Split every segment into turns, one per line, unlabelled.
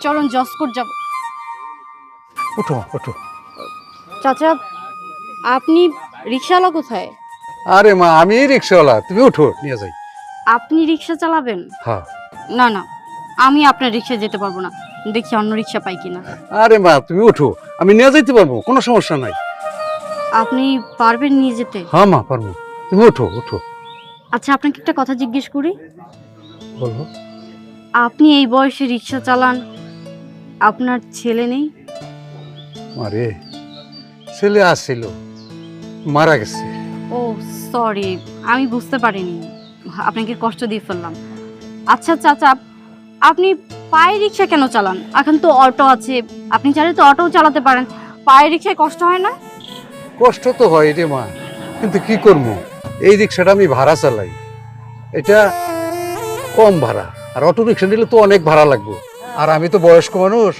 চলুন জসকোট যাব।
ওঠো ওঠো।
চাচা আপনি রিকশাওয়ালা কোথায়?
আরে মা, আমি রিক্সাওয়ালা, তুমি উঠো, নিয়ে যাই।
আপনি রিকশা চালাবেন?
হ্যাঁ।
না না, আমি আপনার রিকশায় যেতে পারবো না, দেখি অন্য রিকশা পাই কিনা।
আরে মা তুমি উঠো, আমি নিয়ে যাইতে পারবো, কোনো সমস্যা নাই।
আপনি পারবেন নিয়ে যেতে?
হ্যাঁ মা পারবো, তুমি উঠো উঠো।
আচ্ছা আপনাকে একটা কথা জিজ্ঞেস করি,
বলো।
আপনি এই বয়সে রিকশা চালান, আপনার ছেলে নেই?
আরে ছেলে আসছিল, মারা গেছে।
ও সরি, আমি বুঝতে পারিনি, আপনাকে কষ্ট দিয়ে ফেললাম। আচ্ছা চাচা, আপনি পায়ে রিকশা কেন চালান? এখন তো অটো আছে, আপনি চাইলে তো অটোও চালাতে পারেন। পায়ে রিকশায় কষ্ট হয় না?
কষ্ট তো হয় রে মা, কিন্তু কি করবো, এই রিক্সাটা আমি ভাড়া চালাই, এটা কম ভাড়া, আর অটো রিক্সা নিলে তো অনেক ভাড়া লাগবে, আর আমি তো বয়স্ক মানুষ,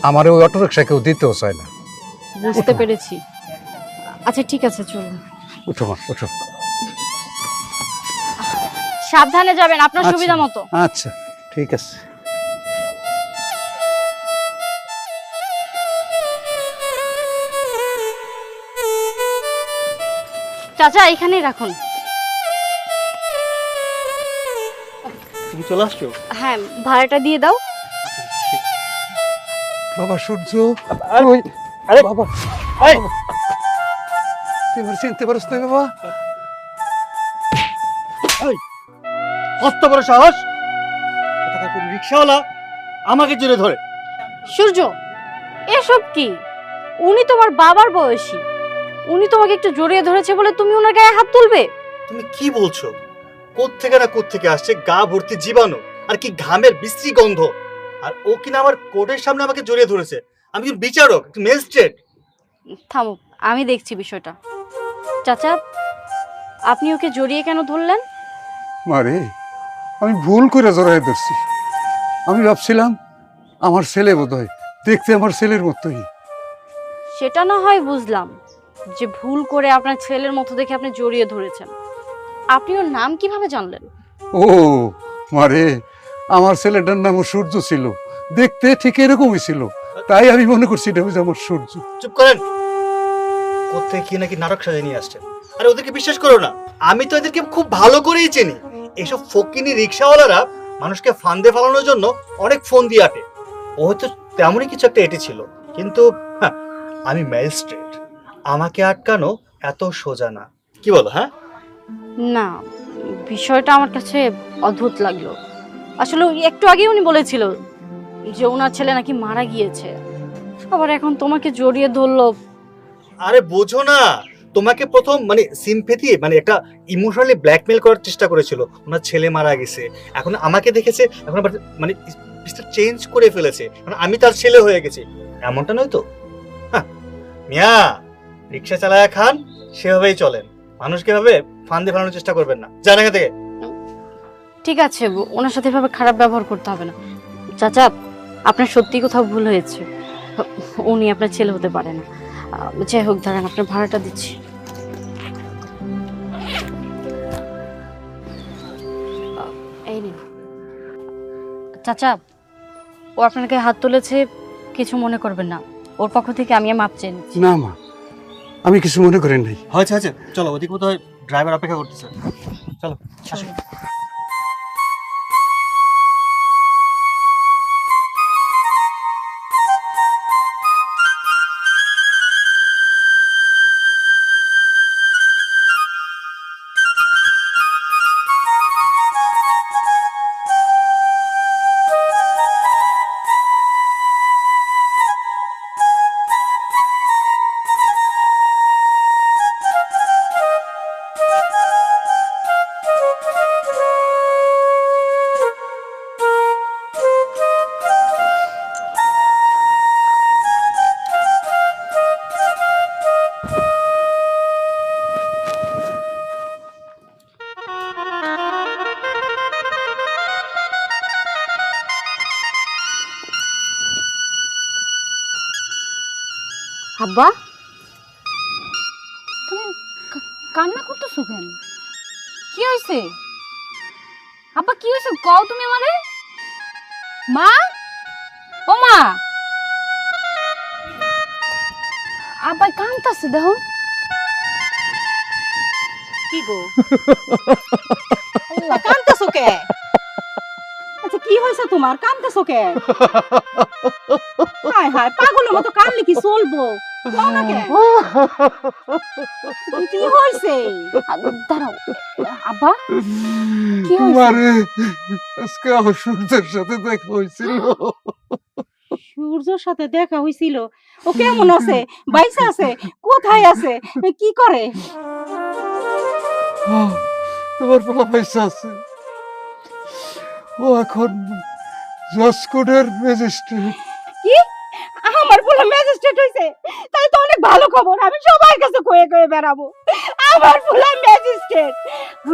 আমার ওই অটো রিক্সা কেউ দিতেও চায় না।
বুঝতে পেরেছি। আচ্ছা ঠিক আছে চলুন।
উঠো মা উঠো।
সাবধানে যাবেন, আপনার
আচ্ছা,
সুবিধা মতো।
আচ্ছা ঠিক আছে।
চাচা এখানেই রাখুন।
তুমি চলে আসছো?
হ্যাঁ, ভাড়াটা দিয়ে দাও।
বাবা সূর্য,
আরে,
ওই
আরে
বাবা,
এই,
তুই আমার চিনতে পারছ না বাবা?
কত বড় সাহস! কোথাকার কোন রিকশাওয়ালা আমাকে জড়িয়ে ধরে।
সূর্য, এসব কি? উনি তোমার বাবার বয়সী, উনি তোমাকে একটু জড়িয়ে ধরেছে বলে তুমি ওনার গায়ে হাত তুলবে?
তুমি কি বলছো? কোত্থেকে না কোত্থেকে আসছে গা ভর্তি জীবাণু, আর কি ঘামের বিশ্রী গন্ধ, আর ও কিনা আমার কোর্টের সামনে আমাকে জড়িয়ে ধরেছে। আমি কি বিচারক, ম্যাজিস্ট্রেট?
থামো, আমি দেখছি বিষয়টা। চাচা, আপনি ওকে জড়িয়ে কেন ধরলেন?
মারে, আমি ভুল করে জড়াই ধরছি। আমি ভাবছিলাম আমার ছেলে বোধহয়, দেখতে আমার ছেলের মতোই।
সেটা না হয় বুঝলাম যে ভুল করে আপনার ছেলের মতো দেখে আপনি জড়িয়ে ধরেছেন। আপনি ওর নাম কিভাবে জানলেন?
ও মারে, আমার ছেলেটার নাম সূর্য ছিল, দেখতে ঠিক এরকমই ছিল, তাই আমি মনে করছি এটা হচ্ছে আমার সূর্য।
চুপ করেন! কোত্থেকে কি নাকি নাটক সাজিয়ে নিয়ে আসছে। আরে ওদেরকে বিশ্বাস করো না, আমি তো এদেরকে খুব ভালো করেই চিনি। এইসব ফকিনি রিকশাওয়ালারা মানুষকে ফান্দে ফেলানোর জন্য অনেক ফোন দিয়ে আটে। ও হয়তো তেমনই কিছু একটা এটি ছিল, কিন্তু হ্যাঁ, আমি ম্যাজিস্ট্রেট, আমাকে আটকানো এত সোজা না। কি বলো? হ্যাঁ
না, বিষয়টা আমার কাছে অদ্ভুত লাগলো। আসলে ওই একটু আগেই উনি বলেছিল যে ওনার ছেলে নাকি মারা গিয়েছে, আবার এখন তোমাকে জড়িয়ে ধরলো।
আরে বোঝো না, তোমাকে প্রথম মানে সিম্পেথি মানে একটা ইমোশনালি ব্ল্যাকমেল করার চেষ্টা করেছিল, ওনার ছেলে মারা গেছে। এখন আমাকে দেখেছে, এখন আবার মানে চেঞ্জ করে ফেলেছে, মানে আমি তার ছেলে হয়ে গেছি। এমনটা নয় তো? হ্যাঁ, মিয়া, রিক্সা চালায়া খান, সেভাবেই চলেন, মানুষকে ভাবে ফান্দে ফেলানোর চেষ্টা করবেন না। জান এখান থেকে।
ঠিক আছে, ওনার সাথে এভাবে খারাপ ব্যবহার করতে হবে না। চাচা, আপনার সত্যি কোথাও ভুল হয়েছে, উনি আপনার ছেলে হতে পারে না। যাই হোক, দাঁড়ান আপনার ভাড়াটা দিচ্ছি। এই নিন। চাচা, ও আপনাকে হাত তুলেছে, কিছু মনে করবেন না, ওর পক্ষ থেকে আমি মাপ চেয়ে নিচ্ছি।
না মা, আমি কিছু মনে করি নাই।
হয়েছে হয়েছে, চলো, ওদিকে বোধহয় ড্রাইভার অপেক্ষা করতেছে। চলো আসো।
আব্বা, তুমি কান্না করতেছো কেন? কি হয়েছে আব্বা? কি হয়েছে কও তুমি আমারে? মা, ও মা, আব্বাই কাঁদতাছে দেখো।
কি গো আল্লাহ, কাঁদতেছো কে? আচ্ছা কি হয়েছে তোমার, কাঁদতেছো কে? হায় হায়, পাগলের মতো কাঁদলে কি চলবো? কও না কে? কি হয়েছে?
দাঁড়াও আব্বা, কি হয়েছে?
মারে, আজকে আমার সূর্যের সাথে দেখা হয়েছিল।
সূর্যর সাথে দেখা হয়েছিল? ও কেমন আছে? বাইসা আছে? কোথায় আছে? কি করে?
তোমার পোলা পয়সা আছে, ও এখন জজকোর্টের ম্যাজিস্ট্রেট।
কি আমার পোলা ম্যাজিস্ট্রেট হইছে? তাই তো অনেক ভালো খবর, আমি সবার কাছে কয়ে কয়ে বেড়াবো আমার পোলা ম্যাজিস্ট্রেট।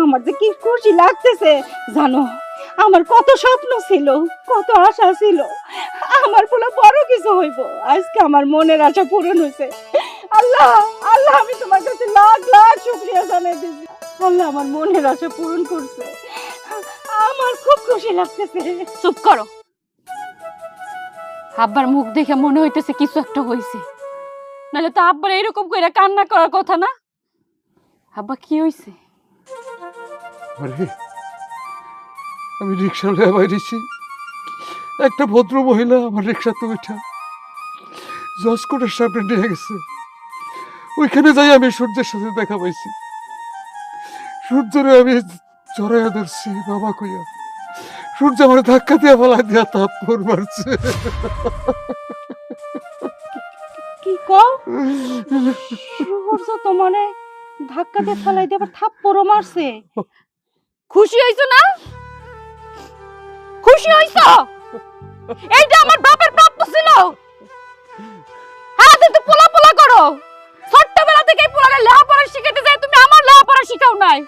আমার যে কি খুশি লাগতেছে জানো, আমার কত স্বপ্ন ছিল, কত আশা ছিল আমার পোলা বড় কিছু হইব, আজকে আমার মনের আশা পূরণ হয়েছে। আল্লাহ আল্লাহ, আমি তোমার কাছে লাখ লাখ শুকরিয়া জানাই দিচ্ছি। আল্লাহ আমার মনের আশা পূরণ করছে, আমার খুব খুশি লাগতেছে।
চুপ করো, আব্বার মুখ দেখে মনে হইতেছে কিছু একটা হইছে, নাহলে তো আব্বার এরকম কইরা কান্না করার কথা না। আব্বা কি হইছে?
আরে, আমি রিক্সা লয়ে বাইরেছি, একটা ভদ্র মহিলা আমার রিক্সাতে উঠা জজকোর্টের সামনে নিয়ে গেছে। ওইখানে যাই আমি সূর্যের সাথে দেখা পাইছি। সূর্যরে আমি জড়াইয়া ধরছি বাবা কইয়া, সূর্য আমার ধাক্কা দিয়া ফেলা দিয়া থাপ্পড় মারছে।
কি কও? সূর্য তো মানে ধাক্কা দিয়ে ফেলাই দিয়ে আবার থাপ্পড়ও মারছে?
খুশি হইছো না? খুশি হইছো? এইটা আমার বাপের প্রাপ্য ছিল। হ্যাঁ, তুমি পোলা পোলা করো, ছোট্টবেলা থেকে এই পোলারে লেখাপড়া শিখাতে যায়, তুমি আমার লেখাপড়া শিখাও নাই।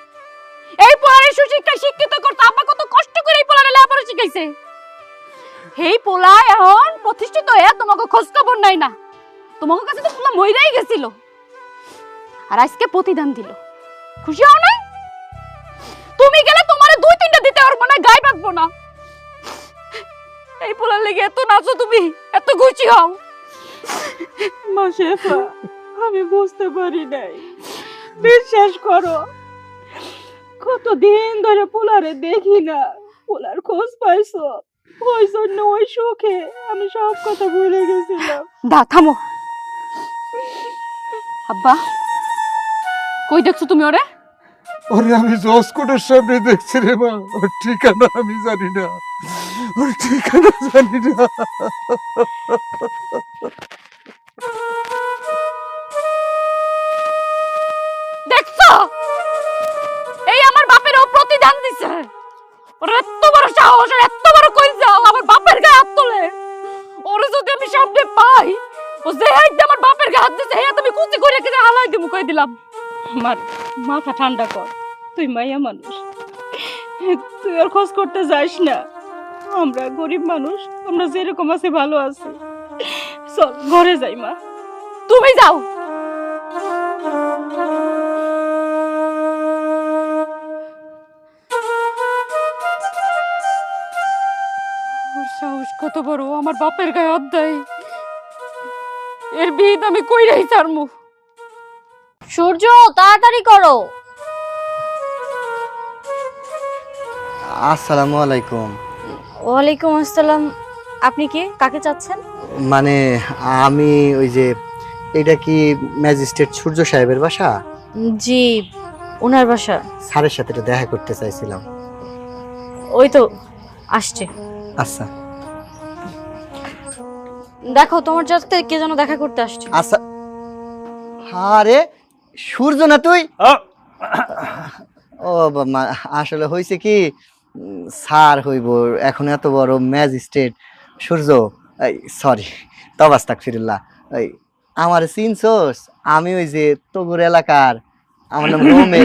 এই পোলারে সুশিক্ষা শিক্ষিত করতে আব্বা কত কষ্ট করে এই পোলারে লেখাপড়া শিখাইছে। এই পোলা এখন প্রতিষ্ঠিত হয়ে তোমাকে খোঁজ খবর নাই না, তোমাকে কাছে তো পোলা মইরাই গেছিল, আর আজকে প্রতিদান দিল। খুশি হও না? তুমি গেলে তোমারে দুই তিনটা দিতে পারবো না, গায়ে বাঁধবো না। এই পোলার লেগে এত নাচো তুমি, এত খুশি হও।
মা শেফা, আমি বুঝতে পারি নাই, বিশ্বাস করো কতদিন ধরে পোলারে দেখি না, পোলার খোঁজ পাইছো, ওই জন্য ওই সুখে আমি সব কথা ভুলে গেছিলাম।
দা থামো। আব্বা, কই দেখছো তুমি ওরে?
ওরে আমি জজকোর্টের সামনে দেখছি রে মা, ওর ঠিকানা আমি জানি না, ওর ঠিকানা জানি না।
দেখছো, এই আমার বাপের ও প্রতিদান দিছে। ওর এত বড় সাহস, আর এত বড় কই যাও আমার বাপের গায়ে হাত তোলে। ওরে যদি আমি সামনে পাই, ও যে হাইতে আমার বাপের গায়ে হাত দিছে, হ্যাঁ তুমি কুচি করে রেখে হালাই দিমু, কই দিলাম।
আমার মাথা ঠান্ডা কর, তুই মাইয়া মানুষ, তুই আর খোঁজ করতে যাস না। আমরা গরিব মানুষ, আমরা যেরকম আছি ভালো আছি, চল ঘরে যাই মা।
তুমি যাও। ওর সাহস কত বড়, আমার বাপের গায়ে হাত দেয়। এর বিহিত আমি কইরাই ছাড়মু। সূর্য, তাড়াতাড়ি করো।
আসসালামু আলাইকুম।
ওয়ালাইকুম আসসালাম। আপনি কে, কাকে চাচ্ছেন?
মানে আমি ওই যে, এটা কি ম্যাজিস্ট্রেট সূর্য সাহেবের বাসা?
জি, ওনার বাসা।
স্যারের সাথে একটু দেখা করতে চাইছিলাম।
ওই তো আসছে।
আচ্ছা
দেখো, তোমার সাথে কে যেন দেখা করতে আসছে।
আচ্ছা। আরে সূর্য না তুই? ও আসলে হয়েছে কি, স্যার হইব এখন, এত বড় ম্যাজিস্ট্রেট সূর্য। সরি, তবাস্তাক ফিরুল্লাহ। ওই আমার চিনছোস? আমি ওই যে তগুর এলাকার, আমার নাম রোমে।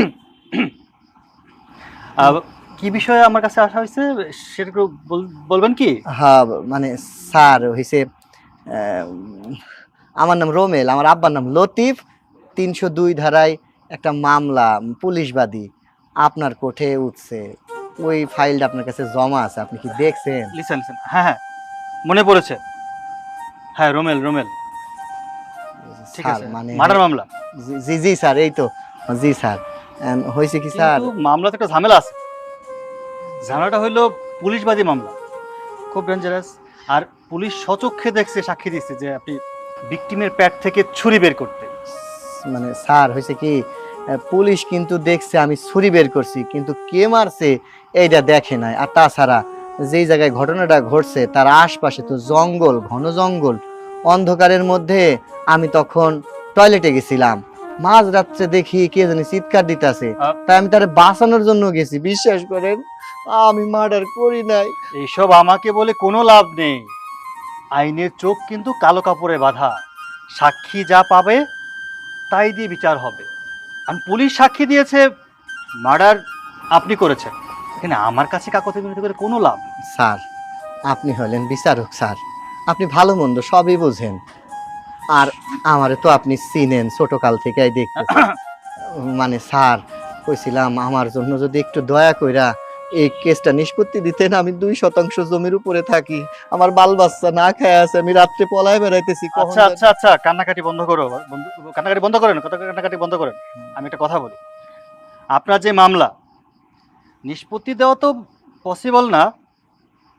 কি বিষয়ে আমার কাছে আসা হয়েছে সেটা একটু বলবেন কি?
হ্যাঁ মানে স্যার হয়েছে, আমার নাম রোমেল, আমার আব্বার নাম লতিফ। 302 ধারায় একটা মামলা, পুলিশবাদী আপনার কোর্টে উঠছে। ওই ফাইলটা আপনার কাছে জমা আছে, আপনি কি দেখছেন?
লিসেন লিসেন, হ্যাঁ হ্যাঁ মনে পড়েছে। হ্যাঁ রোমেল রোমেল ঠিক
স্যার
আছে
মানে
মার্ডার মামলা।
জি জি স্যার, এই তো। জি স্যার, হয়েছে কি স্যার?
কিন্তু মামলাতে একটা ঝামেলা আছে। ঝামেলাটা হইলো পুলিশবাদী মামলা, খুব ডেঞ্জারাস। আর পুলিশ সচক্ষে দেখছে, সাক্ষী দিচ্ছে যে আপনি ভিকটিমের পেট থেকে ছুরি বের করতে।
মানে স্যার হয়েছে কি, পুলিশ কিন্তু দেখছে আমি ছুরি বের করছি, কিন্তু কে মারছে এইটা দেখে নাই। আর তাছাড়া যেই জায়গায় ঘটনাটা ঘটছে তার আশপাশে তো জঙ্গল, ঘন জঙ্গল, অন্ধকারের মধ্যে আমি তখন টয়লেটে গেছিলাম। মাঝ রাত্রে দেখি কে জানি চিৎকার দিতেছে, তাই আমি তারে বাঁচানোর জন্য গেছি। বিশ্বাস করেন আমি মার্ডার করি নাই।
এইসব আমাকে বলে কোনো লাভ নেই। আইনের চোখ কিন্তু কালো কাপড়ে বাঁধা। সাক্ষী যা পাবে তাই দিয়ে বিচার হবে। আর পুলিশ সাক্ষী দিয়েছে মার্ডার আপনি করেছেন, এখানে আমার কাছে কাকতি মিনতি করে কোনো লাভ নেই।
স্যার আপনি হলেন বিচারক স্যার, আপনি ভালো মন্দ সবই বোঝেন। আর আমারে তো আপনি চিনেন ছোটকাল থেকেই দেখতেছেন। মানে স্যার কইছিলাম আমার জন্য যদি একটু দয়া কইরা এই কেসটা নিষ্পত্তি দিতেন। আমি 2% জমির উপরে থাকি, আমার বাল বাচ্চা না খায় আছে, আমি রাত্রে পলায় বেড়াইতেছি।
আচ্ছা আচ্ছা আচ্ছা, কান্নাকাটি বন্ধ করো, কান্নাকাটি বন্ধ করেন, কান্নাকাটি বন্ধ করেন। আমি একটা কথা বলি, আপনার যে মামলা নিষ্পত্তি দেওয়া তো পসিবল না,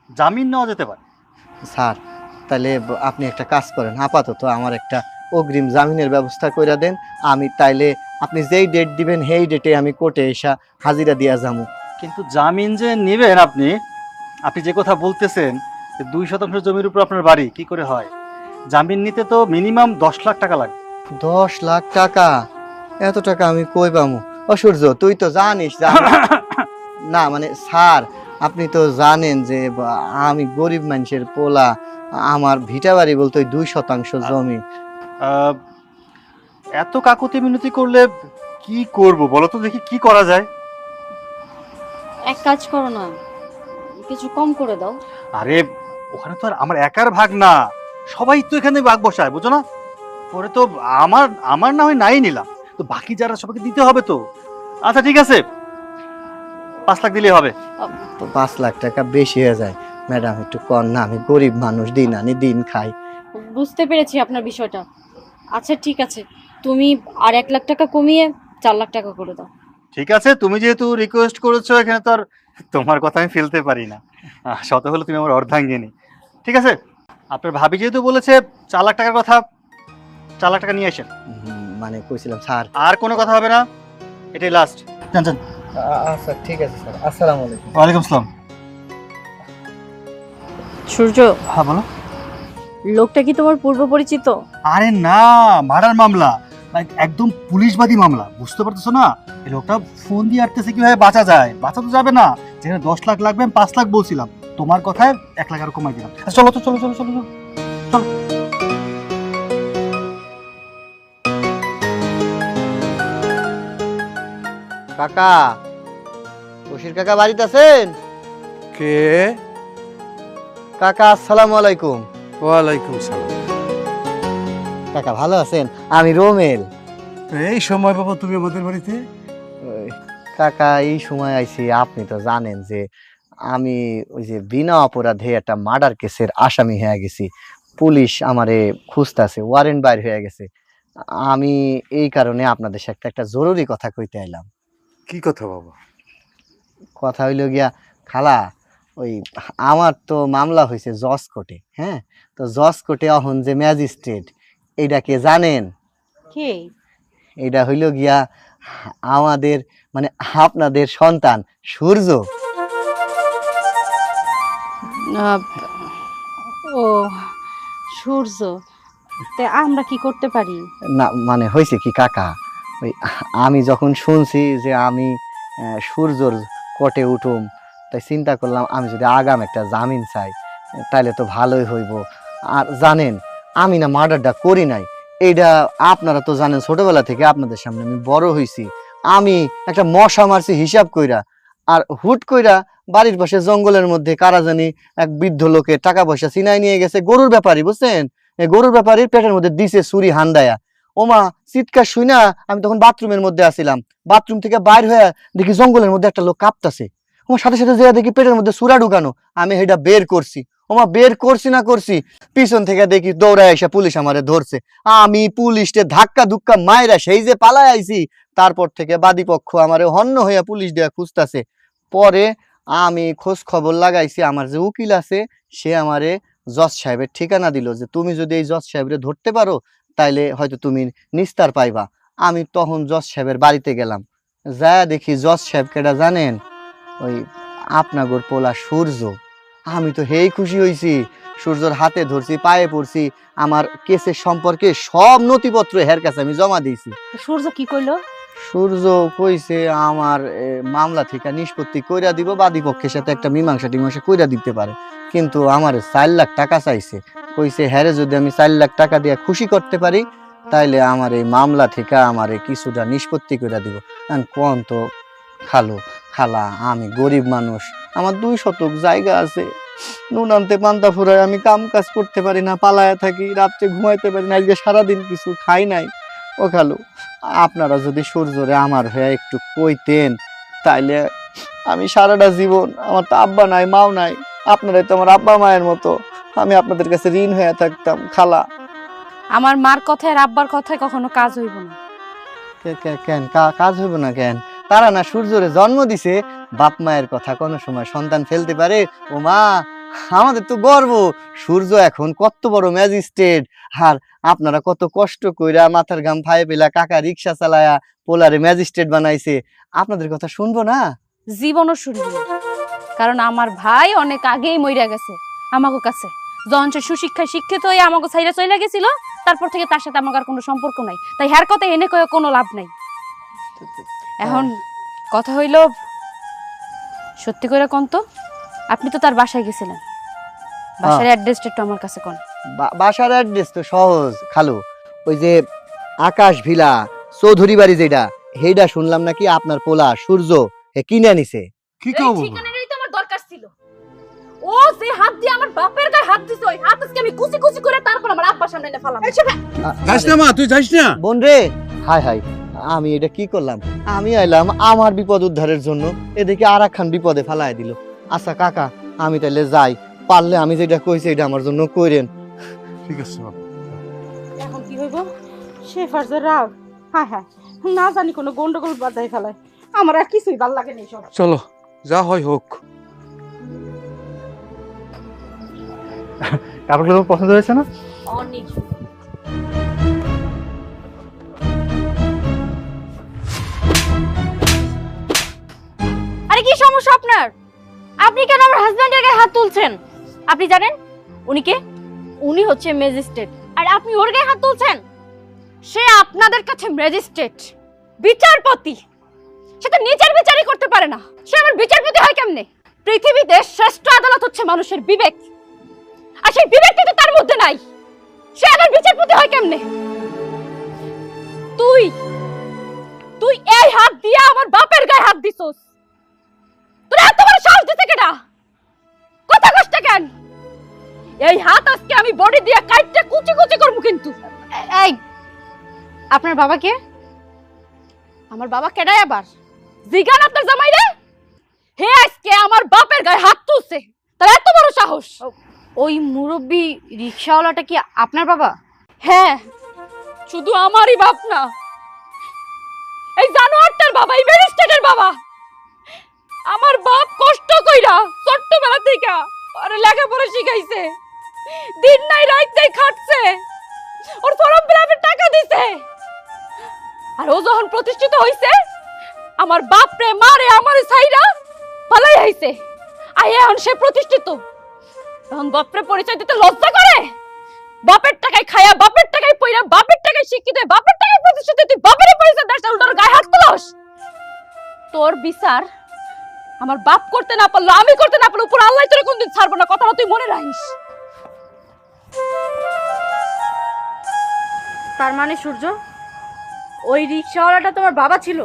জামিন নেওয়া যেতে পারে।
স্যার তাহলে আপনি একটা কাজ করেন, আপাতত আমার একটা অগ্রিম জামিনের ব্যবস্থা করে দেন। আমি তাইলে আপনি যেই ডেট দিবেন সেই ডেটে আমি কোর্টে এসে হাজিরা দিয়া যাবো।
কিন্তু জামিন যে নেবেন আপনি, আপনি যে কথা বলতেছেন 2% জমির উপর আপনার বাড়ি, কি করে হয়? জামিন নিতে তো মিনিমাম 10 লাখ টাকা লাগবে।
10 লাখ টাকা? এত টাকা আমি কই পামু? ও সূর্য তুই তো জানিস না মানে স্যার আপনি তো জানেন যে আমি গরিব মানুষের পোলা, আমার ভিটা বাড়ি বলতে ওই 2% জমি।
এত কাকুতি মিনতি করলে কি করব বলো তো, দেখি কি করা যায়।
এক কাজ করো না, কিছু কম করে দাও।
আরে ওখানে তো আর আমার একার ভাগ না, সবাই তো এখানে ভাগ বসায়, বুঝো না? পরে তো আমার আমার না হয় নাই নিলাম, তো বাকি যারা সবাইকে দিতে হবে তো। আচ্ছা ঠিক আছে, 5 লাখ দিলেই হবে।
5 লাখ টাকা বেশি হয়ে যায় ম্যাডাম, একটু কম না? আমি গরিব মানুষ, দিন আনি দিন খাই।
বুঝতে পেরেছি আপনার বিষয়টা। আচ্ছা ঠিক আছে, তুমি আর 1 লাখ টাকা কমিয়ে 4 লাখ টাকা করে দাও।
ঠিক আছে, তুমি যেহেতু রিকোয়েস্ট করেছো, এখানে তো আর তোমার কথা আমি ফেলতে পারি না। শত হলে তুমি আমার অর্ধাঙ্গিনী। ঠিক আছে, আপনার ভাবি যেহেতু বলেছে 4 লাখ টাকার কথা, 4 লাখ টাকা নিয়ে আসেন।
মানে কইছিলাম স্যার।
আর কোনো কথা হবে না, এটাই লাস্ট। যান যান।
আচ্ছা ঠিক আছে স্যার, আসসালামু আলাইকুম।
ওয়ালাইকুম আসসালাম।
সূর্য,
হ্যাঁ বলো।
লোকটা কি তোমার পূর্ব পরিচিত?
আরে না, মার্ডার মামলা, একদম পুলিশবাদী মামলা, বুঝতে পারতেছো না? এই লোকটা ফোন দিয়ে আটতেছে কিভাবে বাঁচা যায়। বাঁচা তো যাবে না, যেখানে 10 লাখ লাগবে আমি 5 লাখ বলছিলাম, তোমার কথায় 1 লাখ আর কমাই দিলাম। আচ্ছা, চলো তো, চলো চলো চলো চলো।
কাকা, বশির কাকা বাড়িতে আছেন?
কে?
কাকা আসসালামু আলাইকুম।
ওয়ালাইকুম সালাম।
কাকা ভালো আছেন? আমি রোমেল।
এই সময় বাবা তুমি আমাদের বাড়িতে?
ওই, কাকা এই সময় আইছি, আপনি তো জানেন যে আমি ওই যে বিনা অপরাধে একটা মার্ডার কেসের আসামি হয়ে গেছি। পুলিশ আমারে খুঁজতেছে, ওয়ারেন্ট বাইর হয়ে গেছে। আমি এই কারণে আপনাদের সাথে একটা জরুরি কথা কইতে আইলাম।
কি কথা বাবা?
কথা হইল গিয়া খালা, ওই আমার তো মামলা হয়েছে জজ কোর্টে। হ্যাঁ, তো জজ কোর্টে এখন যে ম্যাজিস্ট্রেট, এইটাকে জানেন?
কে?
এইটা হইল গিয়া আমাদের মানে আপনাদের সন্তান সূর্য।
ও সূর্য, তে আমরা কি করতে পারি?
না মানে হয়েছে কি কাকা, ওই আমি যখন শুনছি যে আমি সূর্যর কোর্টে উঠুম, তাই চিন্তা করলাম আমি যদি আগাম একটা জামিন চাই তাহলে তো ভালোই হইব। আর জানেন আমি না মার্ডারটা করি নাই, এইটা আপনারা তো জানেন, ছোটবেলা থেকে আপনাদের সামনে আমি বড় হইছি। আমি একটা মশা মারছি হিসাব কইরা, আর হুট কইরা বাড়ির পাশে জঙ্গলের মধ্যে কারা জানি এক বৃদ্ধ লোকের টাকা পয়সা ছিনাই নিয়ে গেছে। গরুর ব্যাপারী, বুঝছেন? গরুর ব্যাপারীর পেটের মধ্যে দিছে ছুরি হান্দায়া। ওমা চিৎকার শুই না, আমি তখন বাথরুমের মধ্যে আসিলাম, বাথরুম থেকে বাইর হয়ে দেখি জঙ্গলের মধ্যে একটা লোক কাঁপতাছে। আমার সাথে সাথে যেয়ে দেখি পেটের মধ্যে সুরা ঢুকানো, আমি সেটা বের করছি। ওমা বের করছি না করছি, পিছন থেকে দেখি দৌড়ায় এসে পুলিশ আমারে ধরছে। আমি পুলিশকে ধাক্কা ধুক্কা মাইরা সেই যে পালায় আইছি, তারপর থেকে বাদীপক্ষ আমারে হন্য হইয়া পুলিশ দিয়া খুঁজতাছে। পরে আমি খোঁজ খবর লাগাইছি, আমার যে উকিল আছে সে আমারে জজ সাহেবের ঠিকানা দিল যে তুমি যদি এই জজ সাহেবরে ধরতে পারো তাইলে হয়তো তুমি নিস্তার পাইবা। আমি তখন জজ সাহেবের বাড়িতে গেলাম, যা দেখি জজ সাহেব কেডা জানেন? ওই আপনাগর পোলা সূর্য। আমি তো হেই খুশি হইছি, সূর্যর হাতে ধরছি, পায়ে পড়ছি, আমার কেসের সম্পর্কে সব নথিপত্র হের কাছে আমি জমা দিয়েছি।
সূর্য কি কইলো?
সূর্য কইছে আমার মামলা থেকে নিষ্পত্তি কইরা দিব, বাদীপক্ষের সাথে একটা মীমাংসা টিমাংসা কইরা দিতে পারে, কিন্তু আমার 4 লাখ টাকা চাইছে। কইছে হ্যারে যদি আমি 4 লাখ টাকা দিয়ে খুশি করতে পারি তাইলে আমার এই মামলা থেকে আমার কিছুটা নিষ্পত্তি কইরা দিব। কোন তো খালা আমি গরিব মানুষ, আমার 2 শতক জায়গা আছে, নুন আনতে পান্তা ফুরায় আমি কাম কাজ করতে পারি না, পালায়া থাকি, রাত্রে ঘুমাইতে পারি না, আজকে সারাদিন কিছু খাই নাই। ও খালু, আপনারা যদি সূর্যরে আমার হয়ে একটু কইতেন তাইলে আমি সারাটা জীবন, আমার তো আব্বা নাই মাও নাই, আপনারাই তো আমার আব্বা মায়ের মতো, আমি আপনাদের কাছে ঋণ হয়ে থাকতাম। খালা,
আমার মার কথায় আর আব্বার কথায় কখনো কাজ হইব না।
কেন কাজ হইব না কেন? তারা না সূর্যরে জন্ম দিছে, বাপ মায়ের কথা কোনো সময় সন্তান ফেলতে পারে? ও মা, আমাদের তো গর্ব, সূর্য এখন কত বড় ম্যাজিস্ট্রেট, আর আপনারা কত কষ্ট কইরা মাথার ঘাম ফায়ে পেলা কাকা রিক্সা চালায়া পোলারে ম্যাজিস্ট্রেট বানাইছে, আপনাদের কথা শুনবো না?
জীবনও শুনবো না, কারণ আমার ভাই অনেক আগেই মইরা গেছে আমাগো কাছে। যখন সে সুশিক্ষায় শিক্ষিত হয়ে আমাকে ছাইরা চলে গেছিল, তারপর থেকে তার সাথে আমার আর কোনো সম্পর্ক নাই, তাই হ্যার কথা এনে কয়ে কোনো লাভ নাই। এখন কথা হইল, সত্যি করে কোন তো, আপনি তো তার বাসায় গেছিলেন, বাসার অ্যাড্রেসটা একটু আমার কাছে কোন।
বাসার অ্যাড্রেস তো সহজ খালু, ওই যে আকাশ ভিলা চৌধুরী বাড়ি যেটা, হেইডা শুনলাম নাকি আপনার পোলা সূর্য কিনে নিছে।
কি
এই
কও?
ঠিকানাটাই তো আমার দরকার ছিল। ও যে হাত দিয়ে আমার বাপের গায়ে হাত দিছে, ওই হাত আজকে আমি কুচি কুচি করে তারপর আমার আব্বার সামনে এনে ফেলাম।
যাস না মা, তুই যাস না।
বোন রে, হাই হাই, আমি এটা কি করলাম? আমি আইলাম আমার বিপদ উদ্ধারের জন্য, এদিকে আর একখান বিপদে ফেলায় দিল। আচ্ছা কাকা, আমি তাইলে যাই, পারলে আমি যেটা কইছি এটা আমার জন্য কইরেন।
ঠিক আছে বাবা।
এখন কি হইব? শেফার যে রাগ, হ্যাঁ হ্যাঁ, না জানি কোনো গন্ডগোল বাজাই ফেলায়, আমার আর কিছুই ভাল লাগে না সব।
চলো, যা হয় হোক।
কাপড়গুলো পছন্দ হয়েছে না?
অনেক। আরে কি সমস্যা আপনার? আপনি কেন আমার হাজবেন্ডের গায়ে হাত তুলছেন? আপনি জানেন উনি কে? উনি হচ্ছে ম্যাজিস্ট্রেট, আর আপনি ওর গায়ে হাত তুলছেন? সে আপনাদের কাছে ম্যাজিস্ট্রেট, বিচারপতি, সে তো নিজের বিচারই করতে পারে না, সে আমার বিচারপতি হয় কেমনে? পৃথিবীতে শ্রেষ্ঠ আদালত হচ্ছে মানুষের বিবেক, আর সেই বিবেকটা তো তার মধ্যে নাই, সে আমার বিচারপতি হয় কেমনে? তুই তুই এই হাত দিয়ে আমার বাপের গায়ে হাত দিছস, তোর এত বড় সাহস দিতে কেডা? কথা কষ্ট কেন? এই হাত আজকে আমি বডি দিয়ে কাটতে কুচি কুচি করব। কিন্তু এই, আপনার বাবা কে? আমার বাবা কেডাই আবার? জিগান আপনার জামাই রে, হে আজকে আমার বাপের গায়ে হাত তুলছে, তার এত বড় সাহস? ওই মুরব্বি রিকশাওয়ালাটা কি আপনার বাবা? হ্যাঁ, শুধু আমারই বাপ না, এই জানোয়ারটার বাবা, এই ম্যাজিস্ট্রেটের বাবা। আমার বাপ কষ্ট কইরা ছোট্টবেলা থেকে আরে লেখাপড়া শিখাইছে, দিন নাই রাত নাই খাটছে, ওর ফর্ম ফিলাপের টাকা দিছে, আর ও যখন প্রতিষ্ঠিত হইছে আমার বাপ রে মারে আমারে ছাইরা পালাই আইছে, আর এখন সে প্রতিষ্ঠিত, এখন বাপরে পরিচয় দিতে লজ্জা করে? বাপের টাকায় খায়া, বাপের টাকায় পয়রা, বাপের টাকায় শিক্ষিত, বাপের টাকায় প্রতিষ্ঠিত, তুই বাপের পরিচয় দাস, উল্টোর গায়ে হাত তুলস? তোর বিচার আমার বাপ করতে না পারলো, আমি করতে না পারলো, উপর আল্লাহ তোরে কোনদিন ছাড়বো না, কথাটা তুই মনে রাখিস। তার মানে সূর্য, ওই রিকশাওয়ালাটা তোমার বাবা ছিল,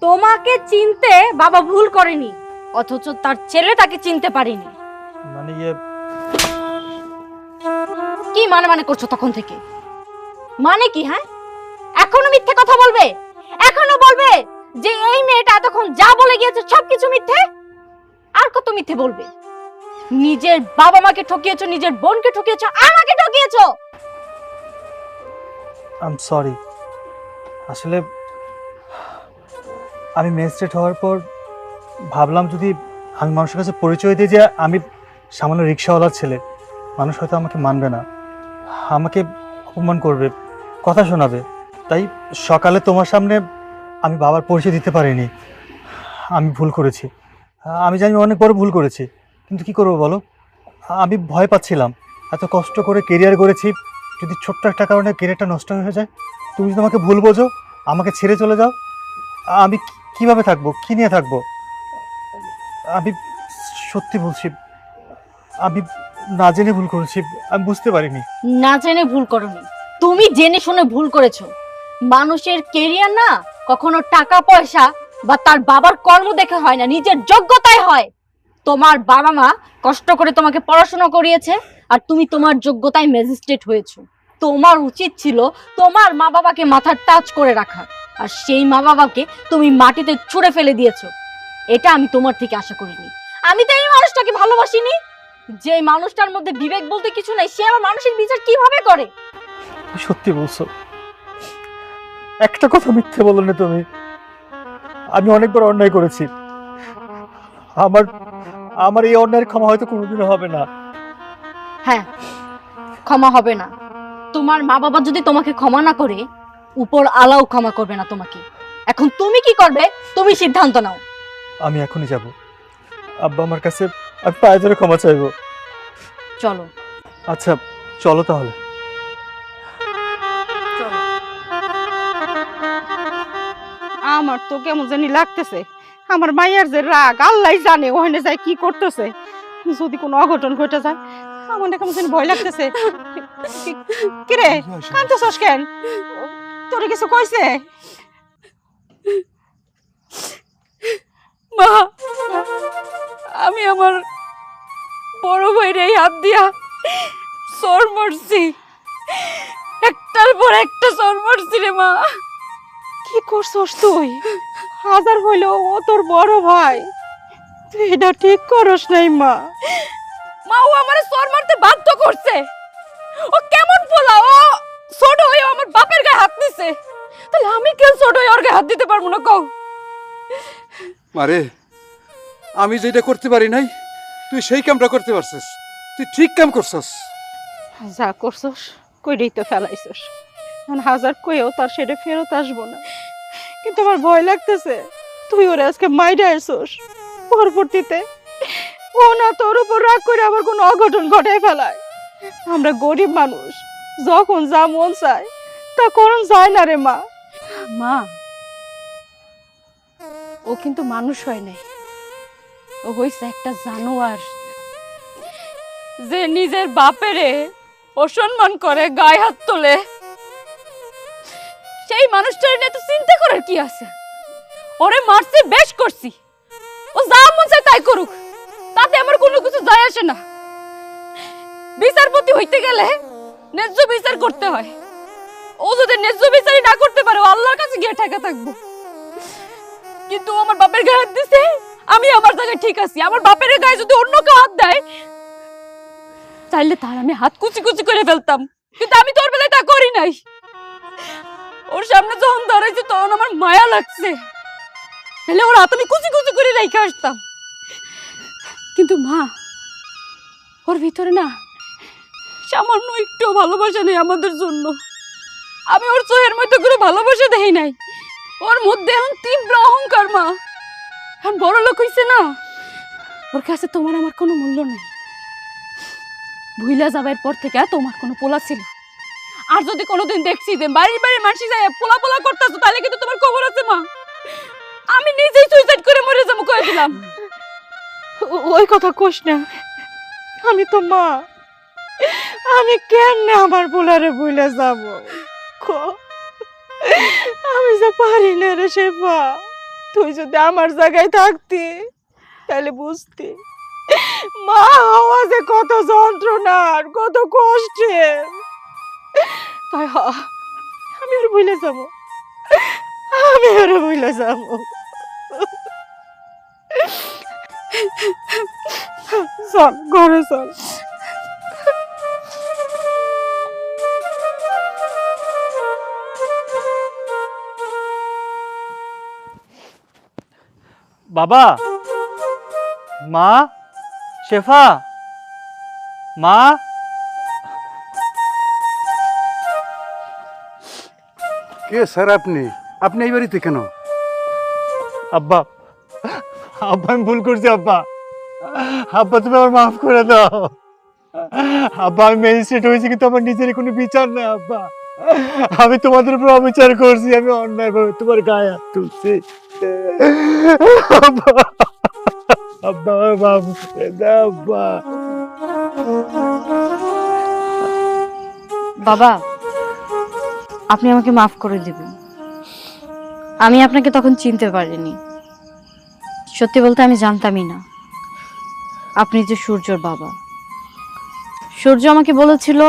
তোমাকে চিনতে বাবা ভুল করেনি, অথচ তার ছেলে তাকে চিনতে পারেনি।
মানে
কি মানে করছো তখন থেকে? মানে কি? হ্যাঁ, এখনো মিথ্যে কথা বলবে? এখনো বলবে যে এই মেয়েটা এতক্ষণ যা বলে গিয়েছে সবকিছু মিথ্যে? আর কত মিথ্যে বলবে? নিজের বাবা মাকে ঠকিয়েছো, নিজের বোনকে ঠকিয়েছো, আমাকে ঠকিয়েছো।
I am sorry. আসলে আমি ম্যাজিস্ট্রেট হওয়ার পর ভাবলাম যদি আমি মানুষের কাছে পরিচয় দিই যে আমি সামান্য রিক্সাওয়ালার ছেলে, মানুষ হয়তো আমাকে মানবে না, আমাকে অপমান করবে, কথা শোনাবে। তাই সকালে তোমার সামনে আমি বাবার পরিচয় দিতে পারিনি। আমি ভুল করেছি, আমি জানি অনেক বড় ভুল করেছি, কিন্তু কি করবো বলো, আমি ভয় পাচ্ছিলাম। এত কষ্ট করে কেরিয়ার গড়েছি, যদি ছোট্ট একটা কারণে কেরিয়ারটা নষ্ট হয়ে যায়, তুমি যদি আমাকে ভুল বোঝো, আমাকে ছেড়ে চলে যাও, আমি কিভাবে থাকবো, কি নিয়ে থাকবো? আমি সত্যি বলছি, আমি না জেনে ভুল করেছি, আমি বুঝতে পারিনি।
না জেনে ভুল করোনি, তুমি জেনে শুনে ভুল করেছো। মানুষের কেরিয়ার না কখনো টাকা পয়সা বা তার বাবার কর্ম দেখে হয় না, নিজের যোগ্যতায় হয়। তোমার বাবা মা কষ্ট করে তোমাকে পড়াশোনা করিয়েছে, আর তুমি তোমার যোগ্যতায় ম্যাজিস্ট্রেট হয়েছো। তোমার উচিত ছিল তোমার মা বাবাকে মাথার টাচ করে রাখা, আর সেই মা বাবাকে তুমি মাটিতে ছুঁড়ে ফেলে দিয়েছো। এটা আমি তোমার থেকে আশা করিনি। আমি তো এই মানুষটাকে ভালোবাসিনি। যে মানুষটার মধ্যে বিবেক বলতে কিছু নাই, সে আমার মানুষের বিচার কিভাবে করে?
সত্যি বলছো, একটা কথা মিথ্যে বলো না তুমি। আমি অনেকবার অন্যায় করেছি, আমার আমার এই অন্যায়ের ক্ষমা হয়তো কোনোদিনও হবে না।
হ্যাঁ, ক্ষমা হবে না। তোমার মা বাবা যদি তোমাকে ক্ষমা না করে, উপর আলাও ক্ষমা করবে না তোমাকে। এখন তুমি কি করবে, তুমি সিদ্ধান্ত নাও।
আমি এখনই যাব আব্বা আমার কাছে, আমি পায়ে ধরে ক্ষমা চাইবো।
চলো।
আচ্ছা চলো তাহলে।
আমার তো কেমন জানি লাগতেছে, আমার মাইয়ার যে রাগ আল্লাহ জানে ওখানে যায় কি করতেছে। যদি কোনো অঘটন ঘটে যায়, আমার না কেমন জানি ভয় লাগতেছে। কিরে কাঁদতেছস কেন? তোরে কিছু কইছে?
মা, আমি আমার বড় ভাইরে হাত দিয়া সর মারছি, একটার পর একটা সর মারছি রে মা।
কি করছস তুই? হাজার হইলেও ও তোর বড় ভাই, তুই এটা ঠিক করস নাই মা।
মা, ও আমারে সর মারতে বাধ্য করছে। ও কেমন পোলা, ও ছোট হয়ে আমার বাপের গায়ে হাত দিছে, তাহলে আমি কেন ছোট হয়ে ওর গায়ে হাত দিতে পারবো না কও?
মারে, আমি যেটা করতে পারি নাই, তুই সেই কামটা করতে পারছিস। তুই ঠিক কাম করছস।
যা করছস কইরেই তো ফেলাইছস, এখন হাজার কইও তার সেটা ফেরত আসবো না। কিন্তু আমার ভয় লাগতেছে, তুই ওরে আজকে মাইরা আসছস, পরবর্তীতে ও না তোর উপর রাগ করে আবার কোনো অঘটন ঘটায় ফেলায়। আমরা গরিব মানুষ, যখন যা মন চায় তা করণ যায় না রে মা।
মা, ও কিন্তু মানুষ হয় নাই, ও হইছে একটা জানোয়ার, যে নিজের বাপেরে অসম্মান করে, গায়ে হাত তোলে। সেই মানুষটার নিয়ে তো চিন্তা করার কি আছে? ওরে মারছি, বেশ করছি, ও যা মন চায় তাই করুক, তাতে আমার কোনো কিছু যায় আসে না। বিচারপতি হইতে গেলে ন্যায্য বিচার করতে হয়। ও যদি ন্যায্য বিচারই না করতে পারে, ও আল্লাহর কাছে গিয়ে ঠেকা থাকবো। কিন্তু ও আমার বাপের গায়ে হাত দিছে, আমি আমার জায়গায় ঠিক আছি। আমার বাপের গায়ে যদি অন্য কেউ হাত দেয়, চাইলে তার আমি হাত কুচি কুচি করে ফেলতাম, কিন্তু আমি তোর বেলায় তা করি নাই। ওর সামনে যখন দাঁড়াইছি তখন আমার মায়া লাগছে, তাহলে ওর হাত আমি কুচি কুচি করে রেখে আসতাম। কিন্তু মা, ওর ভিতরে না সামান্য একটু ভালোবাসা নেই আমাদের জন্য। আমি ওর চোখের মধ্যে কোনো ভালোবাসা দেখি নাই। ওর মধ্যে এখন তীব্র অহংকার মা, এখন বড় লোক হইছে না, ওর কাছে তোমার আমার কোনো মূল্য নাই। ভুইলা যাবার পর থেকে তোমার কোনো পোলা ছিল, আর যদি কোনোদিন দেখছি যে বাড়ির বাড়ির মানুষ যায় পোলা পোলা করতেছো, তাহলে কিন্তু তোমার খবর আছে মা। আমি নিজেই সুইসাইড করে মরে যাবো কয়ে দিলাম।
ওই কথা কোস না, আমি তো মা, আমি কেমনে আমার পোলারে ভুলে যাব? আমি যে পারি না রে শেফা। তুই যদি আমার জায়গায় থাকতি তাহলে বুঝতি মা হওয়া যে কত যন্ত্রণার, কত কষ্টের। তাই আমি ওর ভুলে যাব, আমি ওর ভুলে যাব। চল ঘরে চল।
বাবা, মা, শেফা, মা।
কে স্যার আপনি আপনি এই বাড়িতে কেন?
আব্বা, আব্বা আমি ভুল করছি আব্বা। আব্বা তুমি আমার মাফ করে দাও। আব্বা আমি ম্যাজিস্ট্রেট হয়েছি কিন্তু আমার নিজের কোনো বিচার নেই আব্বা। আমি তোমাদের উপর অবিচার করছি, আমি অন্যায়ভাবে তোমার গায়ে হাত তুলছি। আব্বা, আব্বা আমার মাফ করে দাও আব্বা।
বাবা, আপনি আমাকে মাফ করে দিবেন। আমি আপনাকে তখন চিনতে পারিনি। সত্যি বলতে আমি জানতামই না আপনি যে সূর্যর বাবা। সূর্য আমাকে বলেছিল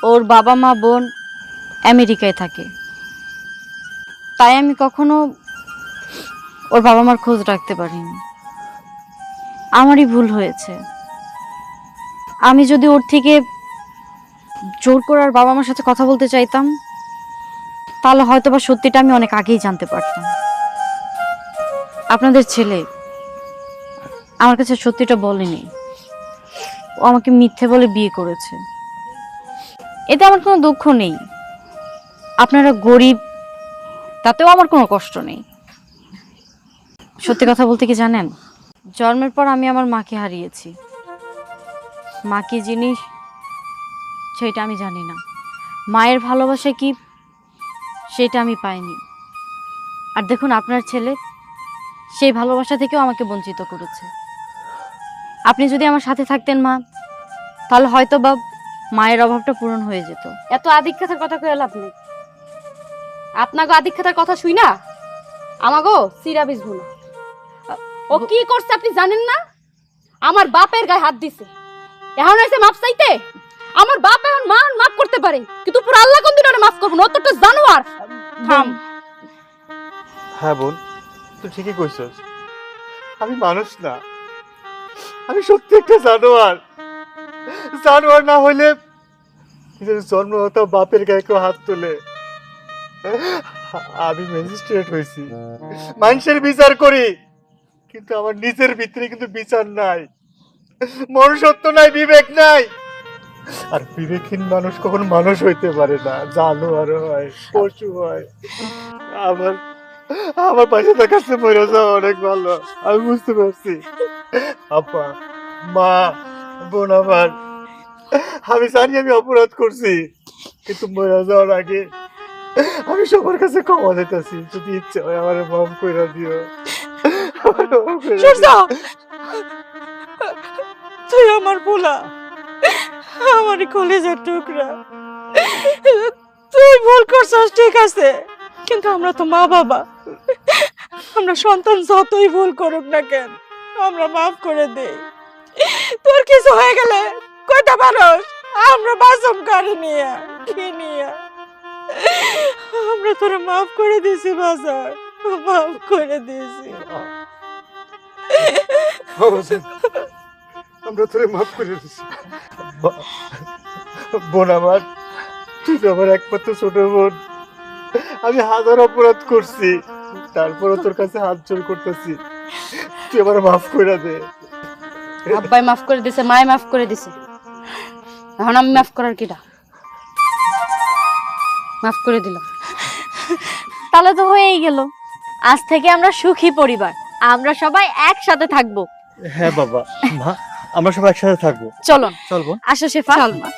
ওর বাবা মা বোন আমেরিকায় থাকে, তাই আমি কখনো ওর বাবা মার খোঁজ রাখতে পারিনি। আমারই ভুল হয়েছে। আমি যদি ওর থেকে জোর করে আর বাবা মার সাথে কথা বলতে চাইতাম, তাহলে হয়তো বা সত্যিটা আমি অনেক আগেই জানতে পারতাম। আপনাদের ছেলে আমার কাছে সত্যিটা বলেনি, ও আমাকে মিথ্যে বলে বিয়ে করেছে। এতে আমার কোনো দুঃখ নেই। আপনারা গরিব, তাতেও আমার কোনো কষ্ট নেই। সত্যি কথা বলতে কি জানেন, জন্মের পর আমি আমার মাকে হারিয়েছি। মা কি জিনিস সেটা আমি জানি না। মায়ের ভালোবাসা কি সেটা আমি পাইনি। আর দেখুন আপনার ছেলে সেই ভালোবাসা থেকেও আমাকে বঞ্চিত করেছে। আপনি যদি আমার সাথে থাকতেন মা, তাহলে হয়তো বা মায়ের অভাবটা পূরণ হয়ে যেত।
এত আদিক্ষাতার কথা কয়ে লাভ নেই। আপনাকে আদিক্ষাতার কথা শুই না আমাগো সিরা বিজবো না। ও কি করছে আপনি জানেন না? আমার বাপের গায়ে হাত দিছে, এখন এসে মাপ চাইতে। আমার বাপ এখন মাফ করতে পারে, কিন্তু পুরো আল্লাহ কোন দিন ওরে মাফ করবো না। ও তো একটা জানোয়ার। থাম।
হ্যাঁ বোন, তুই ঠিকই কইছস। আমি মানুষ না, আমি সত্যি একটা জানোয়ার। জানোয়ার না হইলে নিজের জন্মগত বাপের গায়ে কেউ হাত তোলে? আমি ম্যাজিস্ট্রেট হয়েছি, মানুষের বিচার করি, কিন্তু আমার নিজের ভিতরে কিন্তু বিচার নাই, মনুষ্যত্ব নাই, বিবেক নাই। আর বিবেকহীন মানুষ কখনো মানুষ হইতে পারে না, জানোয়ার হয়, পশু হয়। আমার আমার পাশে থাকার মরে যাওয়া অনেক ভালো, আমি বুঝতে পারছি। আপা, মা, বোন আমার, আমি জানি আমি অপরাধ করছি, কিন্তু মরে যাওয়ার আগে আমি সবার কাছে ক্ষমা চাইতাছি। যদি ইচ্ছে হয় আমার মাফ কইরা দিও। আমারে মাফ কইরা দিও।
সূর্য, তুই আমার পোলা, আমার কলেজের টুকরা। তুই ভুল করছিস ঠিক আছে, কিন্তু আমরা তো মা বাবা। আমরা সন্তান যতই ভুল করুক না কেন, আমরা মাফ করে দেই। তোর কিছু হয়ে গেলে কইতে পারোস, আমরা বাসম গাড়ি নিয়ে কি নিয়ে আমরা তোরা মাফ করে দিয়েছি। বাজার মাফ করে দিয়েছি।
আমরা তোরে মাফ করে দিছি।
বোন আমার, তুই তো আমার একমাত্র ছোট বোন। আমি হাজার অপরাধ করছি, তারপরও তোর কাছে হাত জোর করতেছি, তুই আমার মাফ করে দে।
আব্বাই মাফ করে দিছে, মায়ে মাফ করে দিছে, এখন আমি মাফ করার কিটা? মাফ করে দিলাম।
তাহলে তো হয়েই গেল। আজ থেকে আমরা সুখী পরিবার, আমরা সবাই একসাথে থাকবো।
হ্যাঁ বাবা, মা, আমরা সবাই একসাথে থাকবো।
চলুন,
চলবো।
আসো শেফা। চল মা।